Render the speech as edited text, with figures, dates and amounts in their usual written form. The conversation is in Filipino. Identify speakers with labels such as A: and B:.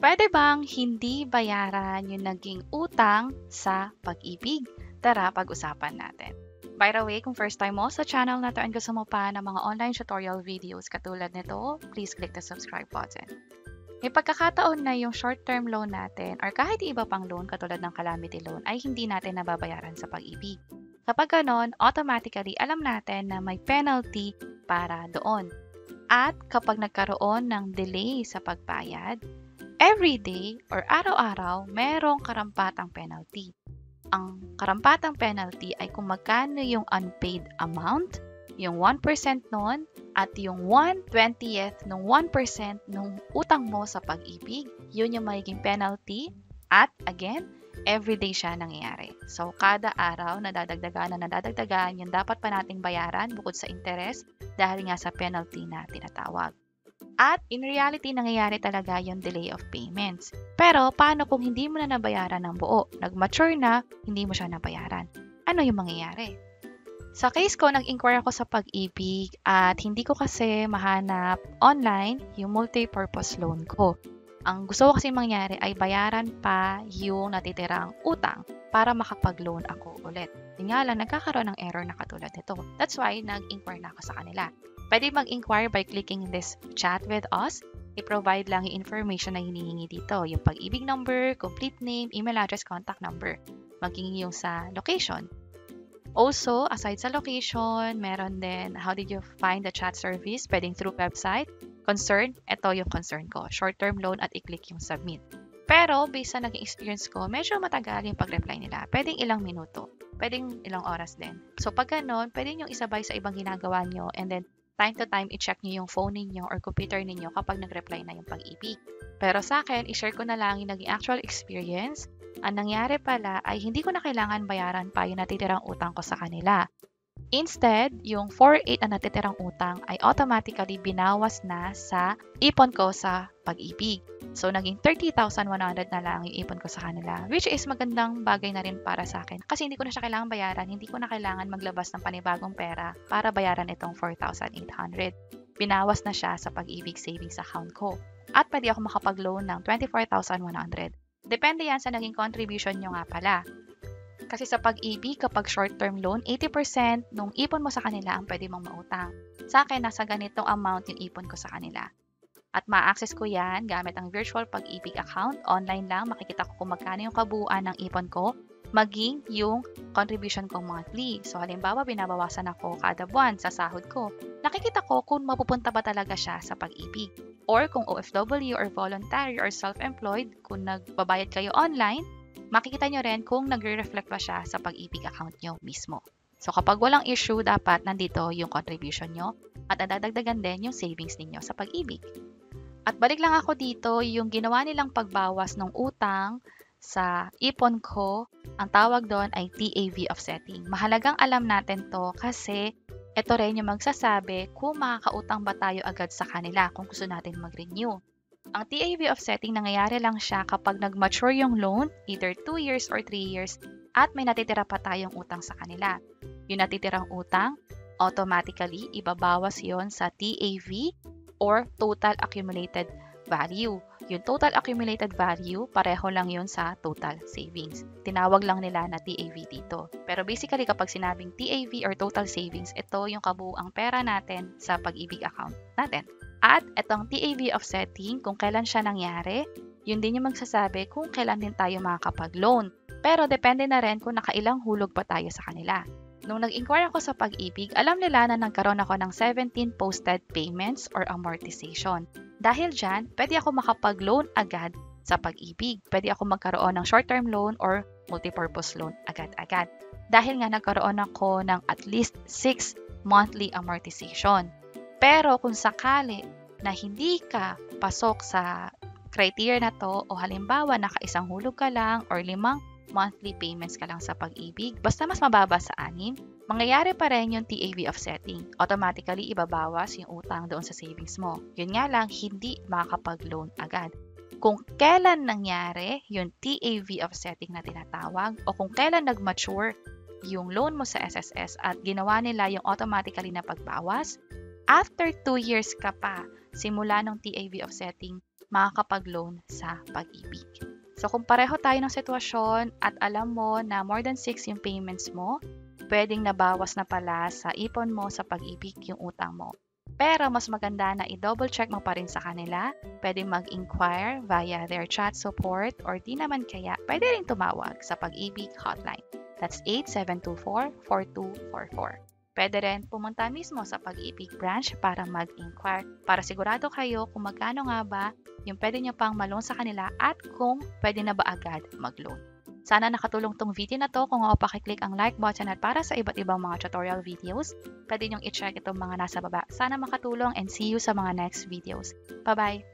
A: Puwede bang hindi bayaran yung naging utang sa pag-ibig? Tara, pag-usapan natin. By the way, kung first time mo sa channel na 'to and gusto mo pa ng mga online tutorial videos katulad nito, please click the subscribe button. May pagkakataon na yung short-term loan natin or kahit iba pang loan katulad ng calamity loan ay hindi natin nababayaran sa pag-ibig. Kapag ganon, automatically alam natin na may penalty para doon. At kapag nagkaroon ng delay sa pagbayad, every day or araw-araw, merong karampatang penalty. Ang karampatang penalty ay kung magkano yung unpaid amount, yung 1% nun, at yung 1/20th ng 1% ng utang mo sa pag-ibig, yun yung magiging penalty. At again, everyday siya nangyayari. So, kada araw nadadagdagan yung dapat pa nating bayaran bukod sa interest dahil nga sa penalty na tinatawag. At in reality, nangyayari talaga yung delay of payments. Pero paano kung hindi mo na nabayaran ng buo? Nag-mature na, hindi mo siya nabayaran. Ano yung mangyayari? Sa case ko, nag-inquire ako sa pag-ibig at hindi ko kasi mahanap online yung multi-purpose loan ko. Ang gusto ko kasi mangyari ay bayaran pa yung natitirang utang para makapag-loan ako ulit. Yun nga lang, nagkakaroon ng error na katulad nito. That's why nag-inquire na ako sa kanila. Pwede mag-inquire by clicking this chat with us. I-provide lang yung information na hinihingi dito. Yung pag-ibig number, complete name, email address, contact number. Maging yung sa location. Also, aside sa location, meron din how did you find the chat service? Pwedeng through website. Concern, ito yung concern ko. Short-term loan at i-click yung submit. Pero, based sa naging experience ko, medyo matagal yung pag-reply nila. Pwedeng ilang minuto. Pwedeng ilang oras din. So, pag ganun, pwede nyo isabay sa ibang ginagawa nyo and then time to time, i-check nyo yung phone ninyo or computer ninyo kapag nag-reply na yung pag-ibig. Pero sa akin, i-share ko na lang yung naging actual experience. Ang nangyari pala ay hindi ko na kailangan bayaran pa yung natitirang utang ko sa kanila. Instead, yung 4/8 na natitirang utang ay automatically binawas na sa ipon ko sa pag-ibig. So, naging 30,100 na lang yung ipon ko sa kanila, which is magandang bagay na rin para sa akin. Kasi hindi ko na siya kailangan bayaran, hindi ko na kailangan maglabas ng panibagong pera para bayaran itong 4,800. Binawas na siya sa pag-ibig savings account ko. At pwede ako makapag-loan ng 24,100. Depende yan sa naging contribution nyo nga pala. Kasi sa pag-ibig, kapag short-term loan, 80% nung ipon mo sa kanila ang pwede mong mautang. Sa akin, nasa ganitong amount yung ipon ko sa kanila. At ma-access ko yan gamit ang virtual pag-ibig account. Online lang, makikita ko kung magkano yung kabuuan ng ipon ko, maging yung contribution ko monthly. So halimbawa, binabawasan ako kada buwan sa sahod ko. Nakikita ko kung mapupunta ba talaga siya sa pag-ibig. Or kung OFW or voluntary or self-employed, kung nagbabayad kayo online, makikita nyo rin kung nagre-reflect ba siya sa pag-ibig account nyo mismo. So kapag walang issue, dapat nandito yung contribution nyo at nadadagdagan din yung savings ninyo sa pag-ibig. At balik lang ako dito, yung ginawa nilang pagbawas ng utang sa ipon ko, ang tawag doon ay TAV offsetting. Mahalagang alam natin to kasi ito rin yung magsasabi kung makakautang ba tayo agad sa kanila kung gusto natin mag-renew. Ang TAV offsetting, nangyayari lang siya kapag nag-mature yung loan, either 2 years or 3 years, at may natitira pa tayong utang sa kanila. Yung natitirang utang, automatically, ibabawas yon sa TAV or Total Accumulated Value. Yung Total Accumulated Value, pareho lang yon sa Total Savings. Tinawag lang nila na TAV dito. Pero basically, kapag sinabing TAV or Total Savings, ito yung kabuuang pera natin sa pag-ibig account natin. At itong TAV offsetting, kung kailan siya nangyari, yun din yung magsasabi kung kailan din tayo makakapag-loan. Pero depende na rin kung nakailang hulog pa tayo sa kanila. Nung nag-inquire ako sa pag-ibig, alam nila na nagkaroon ako ng 17 posted payments or amortization. Dahil dyan, pwede ako makapag-loan agad sa pag-ibig. Pwede ako magkaroon ng short-term loan or multipurpose loan agad-agad. Dahil nga nagkaroon ako ng at least 6 monthly amortization. Pero kung sakali na hindi ka pasok sa criteria na to o halimbawa nakaisang hulog ka lang or 5 monthly payments ka lang sa pag-ibig, basta mas mababa sa 6, mangyayari pa rin yung TAV offsetting. Automatically, ibabawas yung utang doon sa savings mo. Yun nga lang, hindi makakapag-loan agad. Kung kailan nangyari yung TAV offsetting na tinatawag o kung kailan nag-mature yung loan mo sa SSS at ginawa nila yung automatically na pagbawas, after 2 years ka pa simula ng TAV offsetting, makakapag-loan sa Pag-ibig. So kung pareho tayo ng sitwasyon at alam mo na more than 6 yung payments mo, pwedeng nabawas na pala sa ipon mo sa Pag-ibig yung utang mo. Pero mas maganda na i-double check mo pa rin sa kanila, pwedeng mag-inquire via their chat support or di naman kaya pwede rin tumawag sa Pag-ibig hotline. That's 8724-4244. Pwede rin pumunta mismo sa Pag-ibig branch para mag-inquire para sigurado kayo kung magkano nga ba yung pwede nyo pang ma-loan sa kanila at kung pwede na ba agad mag-loan. Sana nakatulong tong video na to. Kung pakiclick ang like button at para sa iba't ibang mga tutorial videos, pwede nyong i-check itong mga nasa baba. Sana makatulong and see you sa mga next videos. Bye-bye!